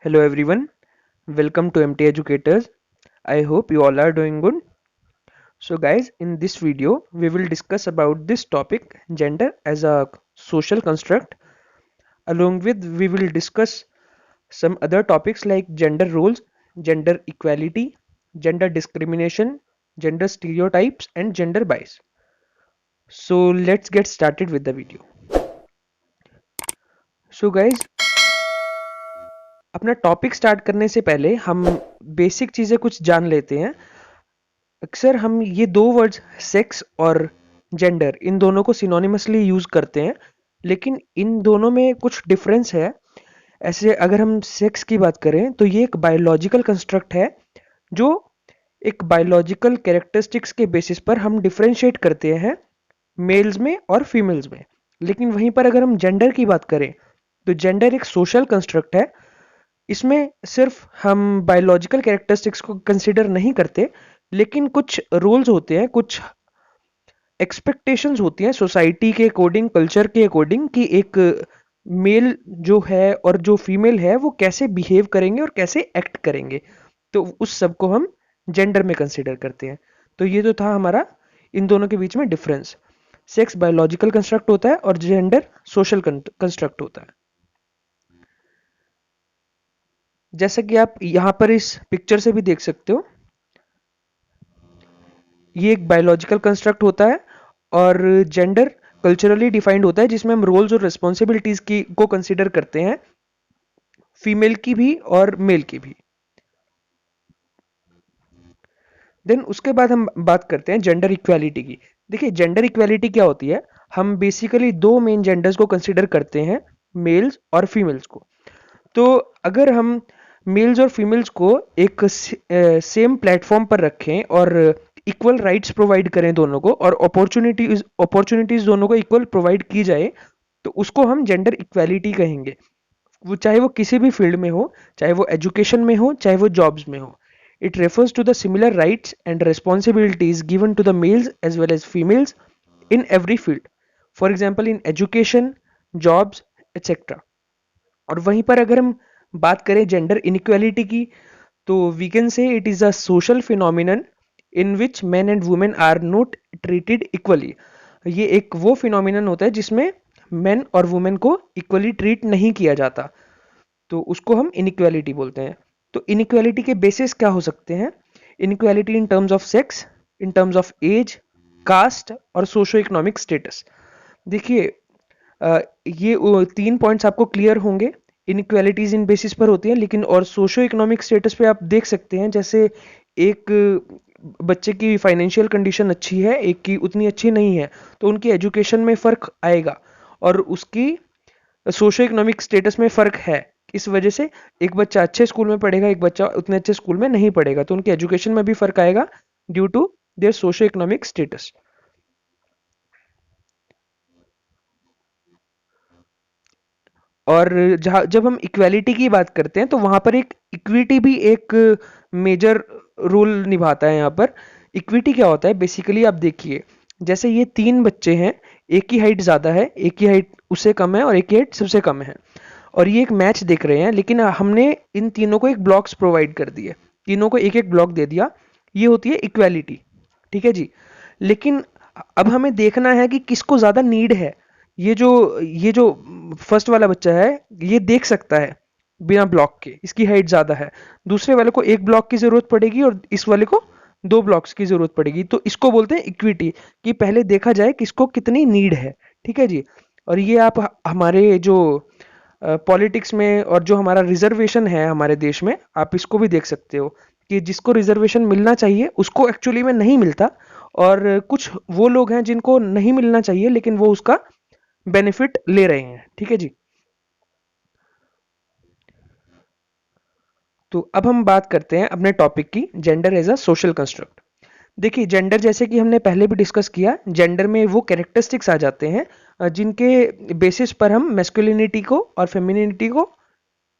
Hello everyone, welcome to MT Educators. I hope you all are doing good. So guys, in this video we will discuss about this topic, gender as a social construct. Along with we will discuss some other topics like gender roles, gender equality, gender discrimination, gender stereotypes and gender bias. So let's get started with the video. So guys, अपना topic start करने से पहले हम basic चीज़ें कुछ जान लेते हैं। अक्सर हम ये दो वर्ड्स सेक्स और जेंडर इन दोनों को सिनोनिमसली यूज करते हैं, लेकिन इन दोनों में कुछ डिफरेंस है। ऐसे अगर हम सेक्स की बात करें तो ये एक बायोलॉजिकल कंस्ट्रक्ट है जो एक बायोलॉजिकल कैरेक्टरिस्टिक्स के बेसिस पर हम डिफरेंशिएट करते हैं मेल्स में और फीमेल्स में। लेकिन वहीं पर अगर हम जेंडर की बात करें तो जेंडर एक सोशल कंस्ट्रक्ट है। इसमें सिर्फ हम बायोलॉजिकल कैरेक्टरिस्टिक्स को कंसिडर नहीं करते, लेकिन कुछ रूल्स होते हैं, कुछ एक्सपेक्टेशंस होती हैं सोसाइटी के अकॉर्डिंग, कल्चर के अकॉर्डिंग कि एक मेल जो है और जो फीमेल है वो कैसे बिहेव करेंगे और कैसे एक्ट करेंगे। तो उस सब को हम जेंडर में कंसिडर करते हैं। तो ये तो था हमारा इन दोनों के बीच में डिफरेंस। सेक्स बायोलॉजिकल कंस्ट्रक्ट होता है और जेंडर सोशल कंस्ट्रक्ट होता है। जैसा कि आप यहाँ पर इस पिक्चर से भी देख सकते हो, ये एक बायोलॉजिकल कंस्ट्रक्ट होता है और जेंडर कल्चरली डिफाइंड होता है, जिसमें हम रोल्स और रिस्पॉन्सिबिलिटीज की को कंसिडर करते हैं, फीमेल की भी और मेल की भी। देन उसके बाद हम बात करते हैं जेंडर इक्वालिटी की। देखिए, जेंडर इक्वालिटी क्या होती है। हम बेसिकली दो मेन जेंडर्स को कंसिडर करते हैं, मेल्स और फीमेल्स को। तो अगर हम मेल्स और फीमेल्स को एक सेम प्लेटफॉर्म पर रखें और इक्वल राइट्स प्रोवाइड करें दोनों को, और अपॉर्चुनिटीज दोनों को इक्वल प्रोवाइड की जाए, तो उसको हम जेंडर इक्वालिटी कहेंगे। वो चाहे वो किसी भी फील्ड में हो, चाहे वो एजुकेशन में हो, चाहे वो जॉब्स में हो। It refers to the similar rights and responsibilities given to the males as well as females in every field, for example in education, jobs etcetera. और वहीं पर अगर हम बात करें जेंडर इनइक्वालिटी की, तो we can say it is a social phenomenon in which man and women are not treated equally. ये एक वो फिनोमिनन होता है जिसमें मेन और वुमेन को इक्वली ट्रीट नहीं किया जाता, तो उसको हम इनइक्वालिटी बोलते हैं। तो इनइक्वालिटी के बेसिस क्या हो सकते हैं? Inequality in terms of sex, in terms of age, caste और सोशो इकोनॉमिक स्टेटस। देखिए, ये तीन पॉइंट्स आपको क्लियर होंगे। इनइक्वालिटीज इन बेसिस पर होती हैं, लेकिन और सोशो इकोनॉमिक स्टेटस पे आप देख सकते हैं, जैसे एक बच्चे की फाइनेंशियल कंडीशन अच्छी है, एक की उतनी अच्छी नहीं है, तो उनकी एजुकेशन में फर्क आएगा और उसकी सोशो इकोनॉमिक स्टेटस में फर्क है। इस वजह से एक बच्चा अच्छे स्कूल में पढ़ेगा, एक बच्चा उतने अच्छे स्कूल में नहीं पढ़ेगा, तो उनकी एजुकेशन में भी फर्क आएगा due to their socio economic status. और जहाँ जब हम इक्वालिटी की बात करते हैं तो वहां पर एक इक्विटी भी एक मेजर रोल निभाता है। यहाँ पर इक्विटी क्या होता है? बेसिकली आप देखिए, जैसे ये तीन बच्चे हैं, एक की हाइट ज़्यादा है, एक की हाइट उससे कम है और एक की हाइट सबसे कम है, और ये एक मैच देख रहे हैं, लेकिन हमने इन तीनों को एक ब्लॉक्स प्रोवाइड कर दिए, तीनों को एक एक ब्लॉक दे दिया। ये होती है इक्वालिटी, ठीक है जी। लेकिन अब हमें देखना है कि किसको ज़्यादा नीड है। ये जो फर्स्ट वाला बच्चा है, ये देख सकता है बिना ब्लॉक के, इसकी हाइट ज़्यादा है। दूसरे वाले को एक ब्लॉक की ज़रूरत पड़ेगी और इस वाले को दो ब्लॉक्स की ज़रूरत पड़ेगी। तो इसको बोलते हैं इक्विटी, कि पहले देखा जाए किसको कितनी नीड है, ठीक है जी। और ये आप हमारे जो पॉलिटिक्स में और जो हमारा रिजर्वेशन है हमारे देश में, आप इसको भी देख सकते हो कि जिसको रिजर्वेशन मिलना चाहिए उसको एक्चुअली में नहीं मिलता, और कुछ वो लोग हैं जिनको नहीं मिलना चाहिए लेकिन वो उसका बेनिफिट ले रहे हैं, ठीक है जी। तो अब हम बात करते हैं अपने टॉपिक की, gender as a social construct. देखिए, जेंडर जैसे कि हमने पहले भी डिस्कस किया, जेंडर में वो कैरेक्टरिस्टिक्स आ जाते हैं जिनके बेसिस पर हम मैस्कुलिनिटी को और फेमिनिटी को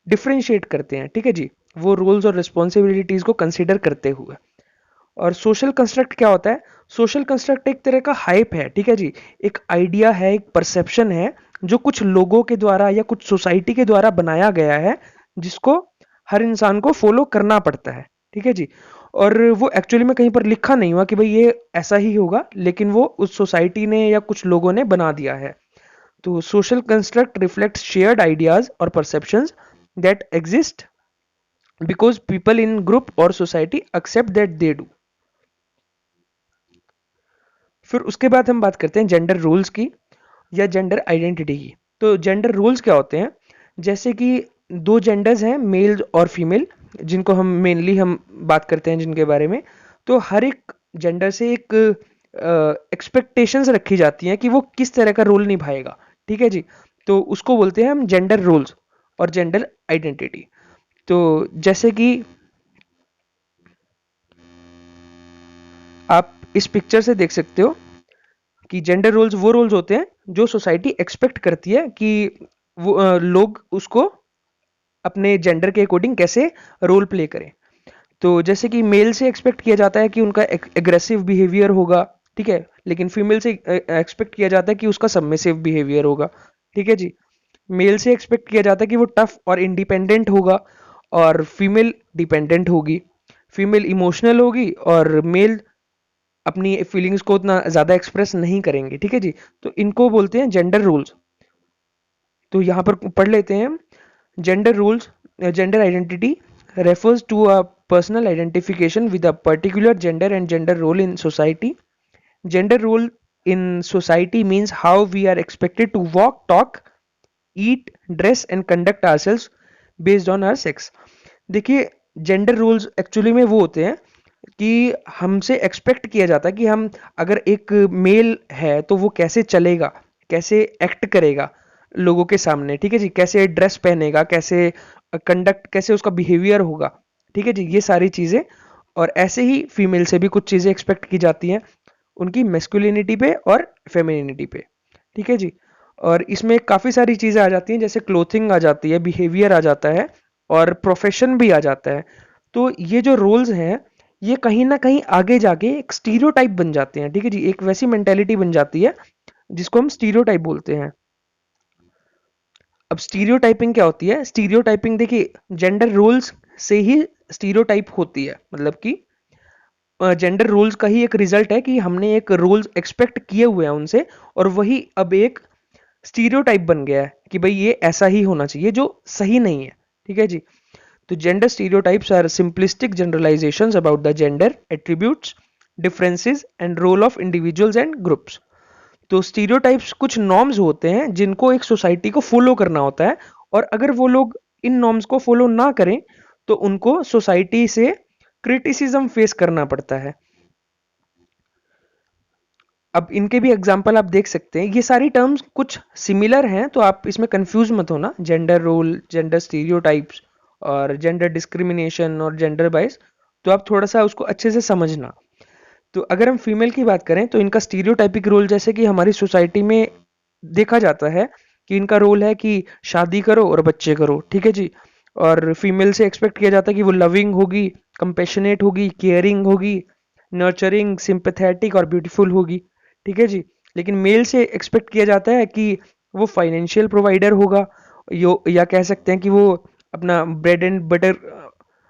डिफरेंशिएट करते हैं, ठीक है जी, वो रोल्स और रिस्पॉन्सिबिलिटीज को कंसिडर करते हुए। और सोशल कंस्ट्रक्ट क्या होता है? सोशल कंस्ट्रक्ट एक तरह का हाइप है, ठीक है जी, एक आइडिया है, एक परसेप्शन है जो कुछ लोगों के द्वारा या कुछ सोसाइटी के द्वारा बनाया गया है, जिसको हर इंसान को फॉलो करना पड़ता है, ठीक है जी। और वो एक्चुअली में कहीं पर लिखा नहीं हुआ कि भाई ये ऐसा ही होगा, लेकिन वो उस सोसाइटी ने या कुछ लोगों ने बना दिया है। तो social construct reflects shared ideas और perceptions that exist because people in group और society accept that they do. फिर उसके बाद हम बात करते हैं जेंडर रोल्स की या जेंडर आइडेंटिटी की। तो जेंडर रोल्स क्या होते हैं? जैसे कि दो जेंडर्स हैं, मेल और फीमेल, जिनको हम मेनली हम बात करते हैं जिनके बारे में। तो हर एक जेंडर से एक एक्सपेक्टेशंस रखी जाती हैं कि वो किस तरह का रोल निभाएगा, ठीक है जी। तो उसको बोलते हैं हम जेंडर रोल्स और जेंडर आइडेंटिटी। तो जैसे कि आप इस पिक्चर से देख सकते हो कि जेंडर रोल्स वो रोल्स होते हैं जो सोसाइटी एक्सपेक्ट करती है कि वो लोग उसको अपने जेंडर के अकॉर्डिंग कैसे रोल प्ले करें। तो जैसे कि मेल से एक्सपेक्ट किया जाता है कि उनका एग्रेसिव बिहेवियर होगा, ठीक है, लेकिन फीमेल से एक्सपेक्ट किया जाता है कि उसका सबमिसिव बिहेवियर होगा, ठीक है जी। मेल से एक्सपेक्ट किया जाता है कि वो टफ और इंडिपेंडेंट होगा, और फीमेल डिपेंडेंट होगी। फीमेल इमोशनल होगी और मेल अपनी फीलिंग्स को उतना ज़्यादा एक्सप्रेस नहीं करेंगे, ठीक है जी। तो इनको बोलते हैं जेंडर रोल्स। तो यहाँ पर पढ़ लेते हैं। Gender roles, gender identity refers to a personal identification with a particular gender and gender role in society. Gender role in society means how we are expected to walk, talk, eat, dress and conduct ourselves based on our sex. देखिए, gender roles actually में वो होते हैं कि हमसे expect किया जाता है कि हम अगर एक मेल है तो वो कैसे चलेगा, कैसे एक्ट करेगा लोगों के सामने, ठीक है जी, कैसे ड्रेस पहनेगा, कैसे कंडक्ट, कैसे उसका बिहेवियर होगा, ठीक है जी, ये सारी चीज़ें। और ऐसे ही फीमेल से भी कुछ चीज़ें एक्सपेक्ट की जाती हैं उनकी मेस्कुलिनिटी पे और फेमिनिटी पे, ठीक है जी। और इसमें काफ़ी सारी चीज़ें आ जाती हैं, जैसे क्लोथिंग आ जाती है, बिहेवियर आ जाता है और प्रोफेशन भी आ जाता है। तो ये जो रोल्स हैं ये कहीं ना कहीं आगे जाके एक स्टीरियोटाइप बन जाते हैं, ठीक है जी, एक वैसी मेंटेलिटी बन जाती है जिसको हम स्टीरियोटाइप बोलते हैं। अब स्टीरियोटाइपिंग क्या होती है? स्टीरियोटाइपिंग देखिए, जेंडर रोल्स से ही स्टीरियोटाइप होती है, मतलब कि जेंडर रोल्स का ही एक रिजल्ट है कि हमने एक रोल्स एक्सपेक्ट किए हुए हैं उनसे, और वही अब एक स्टीरियोटाइप बन गया है कि भाई ये ऐसा ही होना चाहिए, जो सही नहीं है, ठीक है जी। तो gender stereotypes are simplistic generalisations about the gender attributes, differences and role of individuals and groups. तो स्टीरियोटाइप्स कुछ नॉर्म्स होते हैं जिनको एक सोसाइटी को फॉलो करना होता है, और अगर वो लोग इन नॉर्म्स को फॉलो ना करें तो उनको सोसाइटी से क्रिटिसिज्म फेस करना पड़ता है। अब इनके भी एग्जाम्पल आप देख सकते हैं। ये सारी टर्म्स कुछ सिमिलर हैं, तो आप इसमें कंफ्यूज मत होना। जेंडर रोल, जेंडर स्टीरियोटाइप्स और जेंडर डिस्क्रिमिनेशन और जेंडर बाइस, तो आप थोड़ा सा उसको अच्छे से समझना। तो अगर हम फीमेल की बात करें तो इनका स्टीरियोटाइपिक रोल, जैसे कि हमारी सोसाइटी में देखा जाता है कि इनका रोल है कि शादी करो और बच्चे करो, ठीक है जी। और फीमेल से एक्सपेक्ट किया जाता है कि वो लविंग होगी, कंपेशनेट होगी, केयरिंग होगी, नर्चरिंग, सिंपैथेटिक और ब्यूटीफुल होगी, ठीक है जी। लेकिन मेल से एक्सपेक्ट किया जाता है कि वो फाइनेंशियल प्रोवाइडर होगा, या कह सकते हैं कि वो अपना ब्रेड एंड बटर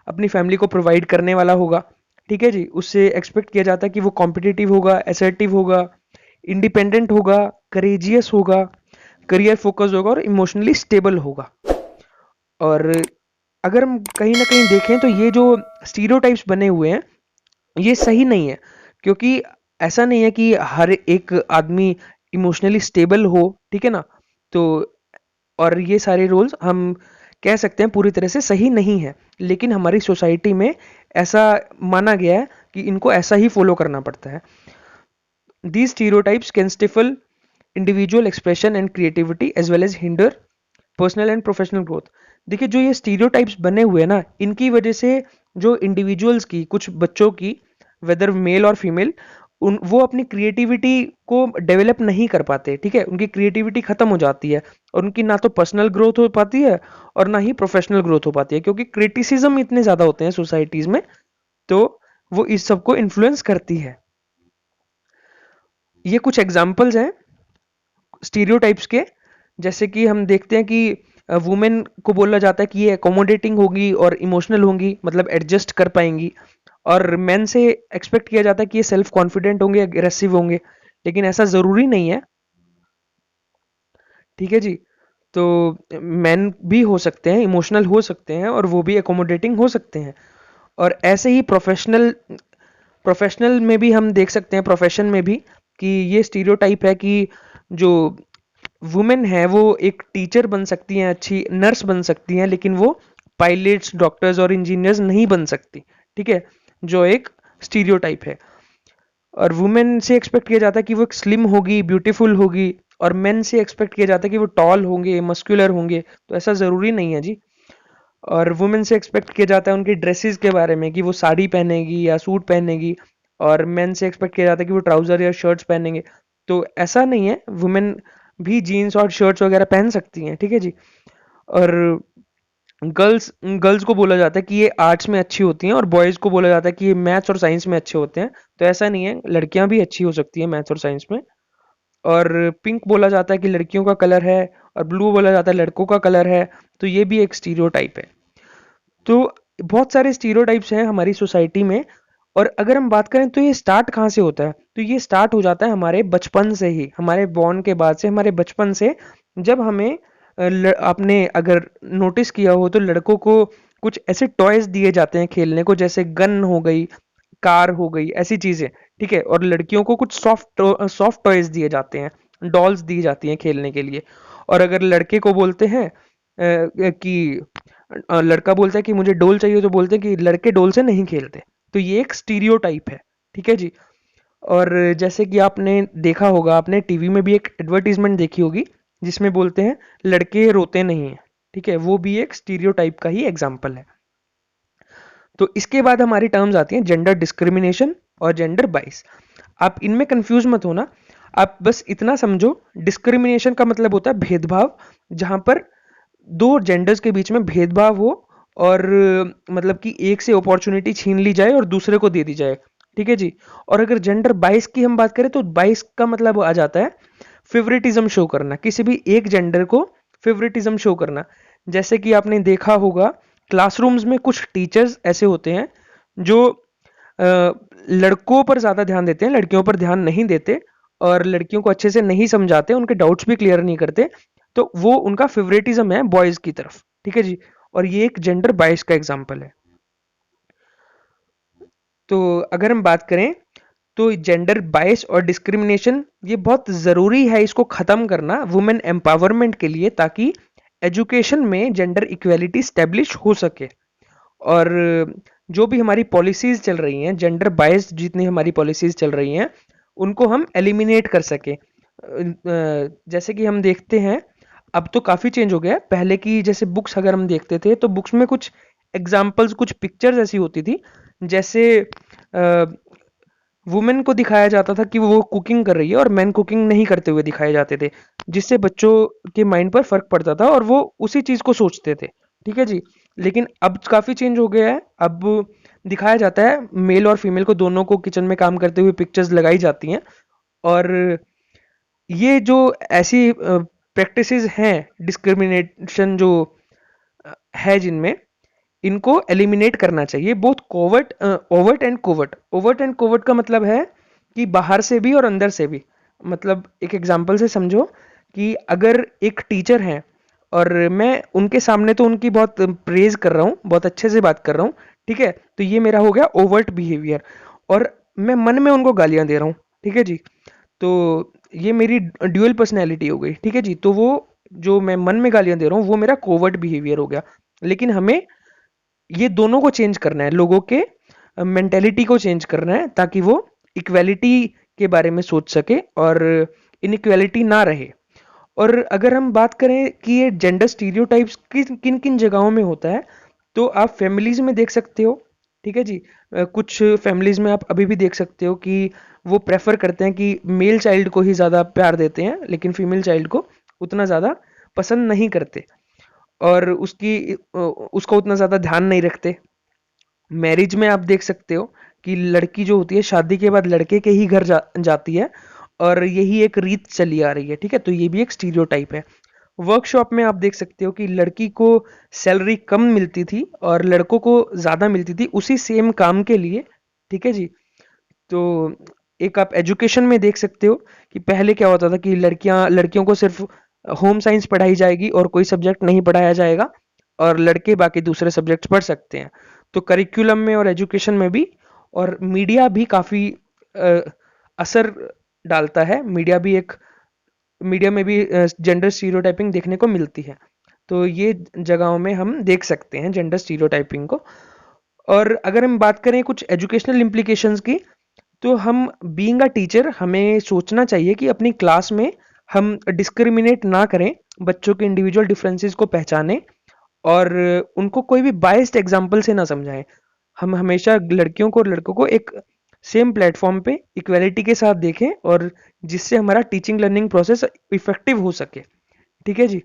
अपनी फैमिली को प्रोवाइड करने वाला होगा, ठीक है जी। उससे एक्सपेक्ट किया जाता है कि वो कॉम्पिटिटिव होगा, एसर्टिव होगा, इंडिपेंडेंट होगा, करेजियस होगा, करियर फोकस होगा और इमोशनली स्टेबल होगा। और अगर हम कहीं ना कहीं देखें तो ये जो स्टीरियोटाइप्स बने हुए हैं ये सही नहीं है, क्योंकि ऐसा नहीं है कि हर एक आदमी इमोशनली स्टेबल हो, ठीक है ना। तो और ये सारे रूल्स हम कह सकते हैं पूरी तरह से सही नहीं है, लेकिन हमारी सोसाइटी में ऐसा माना गया है कि इनको ऐसा ही फॉलो करना पड़ता है। These stereotypes can stifle individual expression and creativity as well as hinder personal and professional growth. देखिए, जो ये स्टीरियोटाइप्स बने हुए हैं ना, इनकी वजह से जो इंडिविजुअल्स की, कुछ बच्चों की, वेदर मेल और फीमेल, वो अपनी क्रिएटिविटी को डेवलप नहीं कर पाते, ठीक है। उनकी क्रिएटिविटी खत्म हो जाती है और उनकी ना तो पर्सनल ग्रोथ हो पाती है और ना ही प्रोफेशनल ग्रोथ हो पाती है, क्योंकि क्रिटिसिज्म इतने ज़्यादा होते हैं सोसाइटीज़ में, तो वो इस सबको इन्फ्लुएंस करती है। ये कुछ एग्जाम्पल्स हैं स्टीरियोटाइप्स के। जैसे कि हम देखते हैं कि वुमेन को बोला जाता है कि ये अकोमोडेटिंग होगी और इमोशनल होंगी, मतलब एडजस्ट कर पाएंगी। और मेन से एक्सपेक्ट किया जाता है कि ये सेल्फ कॉन्फिडेंट होंगे, अग्रेसिव होंगे, लेकिन ऐसा ज़रूरी नहीं है। ठीक है जी। तो मेन भी हो सकते हैं, इमोशनल हो सकते हैं, और वो भी अकोमोडेटिंग हो सकते हैं। और ऐसे ही प्रोफेशनल प्रोफेशनल में भी हम देख सकते हैं, प्रोफेशन में भी, कि ये स्टीरियोटाइप है कि जो वुमेन है वो एक टीचर बन सकती हैं, अच्छी नर्स बन सकती हैं, लेकिन वो पायलट्स, डॉक्टर्स और इंजीनियर्स नहीं बन सकती। ठीक है, जो एक स्टीरियोटाइप है। और वुमेन से एक्सपेक्ट किया जाता है कि वो एक स्लिम होगी, ब्यूटीफुल होगी, और मेन से एक्सपेक्ट किया जाता है कि वो टॉल होंगे, मस्कुलर होंगे। तो ऐसा ज़रूरी नहीं है जी। और वुमेन से एक्सपेक्ट किया जाता है उनकी ड्रेसेस के बारे में कि वो साड़ी पहनेगी या सूट पहनेगी, और मेन से एक्सपेक्ट किया जाता है कि वो ट्राउजर या शर्ट्स पहनेंगे। तो ऐसा नहीं है, वुमेन भी जीन्स और शर्ट्स वगैरह पहन सकती हैं। ठीक है जी। और गर्ल्स गर्ल्स को बोला जाता है कि ये आर्ट्स में अच्छी होती हैं, और बॉयज़ को बोला जाता है कि ये मैथ्स और साइंस में अच्छे होते हैं। तो ऐसा नहीं है, लड़कियां भी अच्छी हो सकती हैं मैथ्स और साइंस में। और पिंक बोला जाता है कि लड़कियों का कलर है, और ब्लू बोला जाता है लड़कों का कलर है। तो ये भी एक स्टीरियोटाइप है। तो बहुत सारे स्टीरियोटाइप्स हैं हमारी सोसाइटी में। और अगर हम बात करें तो ये स्टार्ट कहाँ से होता है, तो ये स्टार्ट हो जाता है हमारे बचपन से ही, हमारे बॉर्न के बाद से, हमारे बचपन से। जब हमें आपने अगर नोटिस किया हो तो लड़कों को कुछ ऐसे टॉयज दिए जाते हैं खेलने को, जैसे गन हो गई, कार हो गई, ऐसी चीजें। ठीक है, और लड़कियों को कुछ सॉफ्ट टॉयज दिए जाते हैं, डॉल्स दी जाती हैं खेलने के लिए। और अगर लड़के को बोलते हैं कि लड़का बोलता है कि मुझे डोल चाहिए, तो बोलते हैं कि लड़के डोल से नहीं खेलते। तो ये एक स्टीरियोटाइप है। ठीक है जी। और जैसे कि आपने देखा होगा, आपने टीवी में भी एक एडवर्टीजमेंट देखी होगी जिसमें बोलते हैं लड़के रोते नहीं हैं। ठीक है, वो भी एक स्टीरियोटाइप का ही एग्जाम्पल है। तो इसके बाद हमारी टर्म्स आती हैं जेंडर डिस्क्रिमिनेशन और जेंडर बाइस। आप इनमें कंफ्यूज मत होना, आप बस इतना समझो, डिस्क्रिमिनेशन का मतलब होता है भेदभाव, जहां पर दो जेंडर्स के बीच में भेदभाव हो, और मतलब कि एक से अपॉर्चुनिटी छीन ली जाए और दूसरे को दे दी जाए। ठीक है जी। और अगर जेंडर बाइस की हम बात करें तो बाइस का मतलब आ जाता है फेवरेटिज्म शो करना, किसी भी एक जेंडर को फेवरेटिज्म शो करना। जैसे कि आपने देखा होगा, क्लासरूम्स में कुछ टीचर्स ऐसे होते हैं जो लड़कों पर ज्यादा ध्यान देते हैं, लड़कियों पर ध्यान नहीं देते, और लड़कियों को अच्छे से नहीं समझाते, उनके डाउट्स भी क्लियर नहीं करते। तो वो उनका फेवरेटिज्म है बॉयज की तरफ। ठीक है जी। और ये एक जेंडर बाइस का एग्जाम्पल है। तो अगर हम बात करें तो जेंडर बाइस और डिस्क्रिमिनेशन ये बहुत ज़रूरी है इसको ख़त्म करना वुमेन एम्पावरमेंट के लिए, ताकि एजुकेशन में जेंडर इक्वेलिटी स्टेब्लिश हो सके। और जो भी हमारी पॉलिसीज़ चल रही हैं, जेंडर बाइस जितनी हमारी पॉलिसीज़ चल रही हैं, उनको हम एलिमिनेट कर सकें। जैसे कि हम देखते हैं, अब तो काफ़ी चेंज हो गया है। पहले की जैसे बुक्स अगर हम देखते थे तो बुक्स में कुछ एग्जाम्पल्स, कुछ पिक्चर्स ऐसी होती थी, जैसे वुमेन को दिखाया जाता था कि वो कुकिंग कर रही है और मैन कुकिंग नहीं करते हुए दिखाए जाते थे, जिससे बच्चों के माइंड पर फर्क पड़ता था और वो उसी चीज को सोचते थे। ठीक है जी। लेकिन अब काफी चेंज हो गया है। अब दिखाया जाता है मेल और फीमेल को, दोनों को किचन में काम करते हुए पिक्चर्स लगाई जाती हैं। और ये जो ऐसी प्रैक्टिसेस हैं, डिस्क्रिमिनेशन जो है जिनमें, इनको एलिमिनेट करना चाहिए, both covert, overt and covert. Overt and covert का मतलब है कि बाहर से भी और अंदर से भी। मतलब एक एग्जांपल से समझो कि अगर एक टीचर है और मैं उनके सामने तो उनकी बहुत प्रेज कर रहा हूँ, बहुत अच्छे से बात कर रहा हूँ, ठीक है, तो ये मेरा हो गया ओवर्ट बिहेवियर। और मैं मन में उनको गालियां दे रहा हूँ, ठीक है जी, तो ये मेरी ड्यूअल पर्सनैलिटी हो गई। ठीक है जी। तो वो जो मैं मन में गालियां दे रहा हूँ वो मेरा कोवर्ट बिहेवियर हो गया। लेकिन हमें ये दोनों को चेंज करना है, लोगों के मेंटेलिटी को चेंज करना है, ताकि वो इक्वेलिटी के बारे में सोच सके और इनइक्वेलिटी ना रहे। और अगर हम बात करें कि ये जेंडर स्टीरियोटाइप्स किन किन जगहों में होता है, तो आप फैमिलीज में देख सकते हो। ठीक है जी। कुछ फैमिलीज में आप अभी भी देख सकते हो कि वो प्रेफर करते हैं कि मेल चाइल्ड को ही ज़्यादा प्यार देते हैं, लेकिन फीमेल चाइल्ड को उतना ज़्यादा पसंद नहीं करते, और उसका उतना ज़्यादा ध्यान नहीं रखते। मैरिज में आप देख सकते हो कि लड़की जो होती है शादी के बाद लड़के के ही घर जाती है, और यही एक रीत चली आ रही है। ठीक है, तो ये भी एक स्टीरियोटाइप है। वर्कशॉप में आप देख सकते हो कि लड़की को सैलरी कम मिलती थी और लड़कों को ज़्यादा मिलती थी उसी सेम काम के लिए। ठीक है जी। तो एक आप एजुकेशन में देख सकते हो कि पहले क्या होता था कि लड़कियों को सिर्फ होम साइंस पढ़ाई जाएगी और कोई सब्जेक्ट नहीं पढ़ाया जाएगा, और लड़के बाकी दूसरे सब्जेक्ट्स पढ़ सकते हैं। तो करिकुलम में और एजुकेशन में भी, और मीडिया भी काफ़ी असर डालता है। मीडिया में भी जेंडर स्टीरियोटाइपिंग देखने को मिलती है। तो ये जगहों में हम देख सकते हैं जेंडर स्टीरियोटाइपिंग को। और अगर हम बात करें कुछ एजुकेशनल इम्प्लीकेशंस की, तो हम बीइंग अ टीचर हमें सोचना चाहिए कि अपनी क्लास में हम डिस्क्रिमिनेट ना करें, बच्चों के इंडिविजुअल डिफरेंसेस को पहचानें और उनको कोई भी बायस्ड एग्जाम्पल से ना समझाएं। हम हमेशा लड़कियों को और लड़कों को एक सेम प्लेटफॉर्म पे इक्वालिटी के साथ देखें, और जिससे हमारा टीचिंग लर्निंग प्रोसेस इफेक्टिव हो सके। ठीक है जी।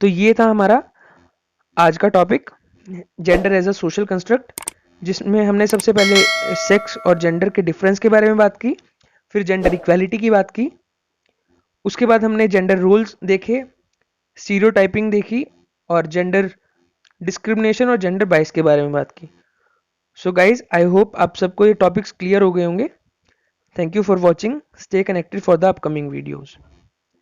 तो ये था हमारा आज का topic, gender as a social construct, जिसमें हमने सबसे पहले सेक्स और जेंडर के डिफरेंस के बारे में बात की, फिर जेंडर इक्वालिटी की बात की, उसके बाद हमने जेंडर रोल्स देखे, स्टीरियोटाइपिंग देखी, और जेंडर डिस्क्रिमिनेशन और जेंडर बाइस के बारे में बात की। सो गाइज, आई होप आप सबको ये टॉपिक्स क्लियर हो गए होंगे। Thank you for watching. Stay connected for the upcoming videos.